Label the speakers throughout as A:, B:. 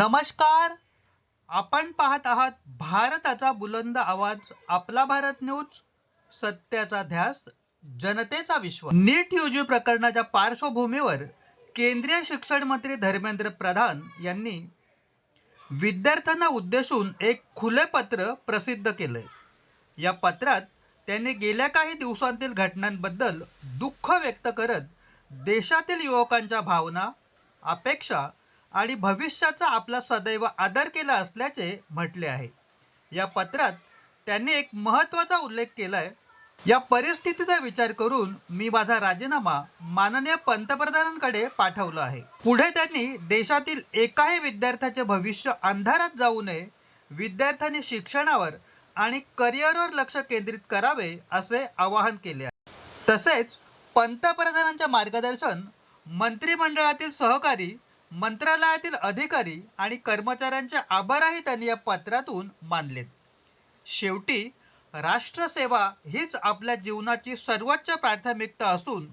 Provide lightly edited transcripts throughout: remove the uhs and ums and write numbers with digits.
A: नमस्कार. आपण पाहत आहात भारताचा बुलंद आवाज, आपला भारत न्यूज, सत्याचा ध्यास, जनतेचा विश्वास. नीट यूजी प्रकरणाच्या पार्श्वभूमीवर केंद्रीय शिक्षण मंत्री धर्मेंद्र प्रधान यांनी विद्यार्थ्यांना उद्देशून एक खुले पत्र प्रसिद्ध केले. या पत्रात त्यांनी गेल्या काही दिवसांतील घटनांबद्दल दुःख व्यक्त करत देशातील युवकांच्या भावना, अपेक्षा आणि भविष्याचा आपला सदैव आदर केला असल्याचे म्हटले आहे. या पत्रात त्यांनी एक महत्त्वाचा उल्लेख केला आहे. या परिस्थितीचा विचार करून मी माझा राजीनामा माननीय पंतप्रधानांकडे पाठवला आहे. पुढे त्यांनी देशातील एकाही विद्यार्थ्याचे भविष्य अंधारात जाऊ नये, विद्यार्थ्यांनी शिक्षणावर आणि करिअरवर लक्ष केंद्रित करावे असे आवाहन केले आहे. तसेच पंतप्रधानांचे मार्गदर्शन, मंत्रिमंडळातील सहकारी, मंत्रालयातील अधिकारी आणि कर्मचाऱ्यांचे आभारही त्यांनी या पत्रातून मानलेत. शेवटी राष्ट्रसेवा हीच आपल्या जीवनाची सर्वोच्च प्राथमिकता असून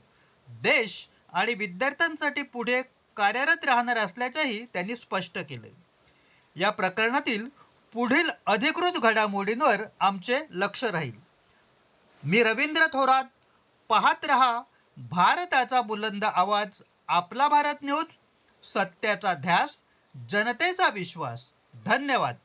A: देश आणि विद्यार्थ्यांसाठी पुढे कार्यरत राहणार असल्याचेही त्यांनी स्पष्ट केले. या प्रकरणातील पुढील अधिकृत घडामोडींवर आमचे लक्ष राहील. मी रवींद्र थोरात. पाहत रहा भारताचा बुलंद आवाज, आपला भारत न्यूज, सत्याचा ध्यास, जनतेचा विश्वास. धन्यवाद.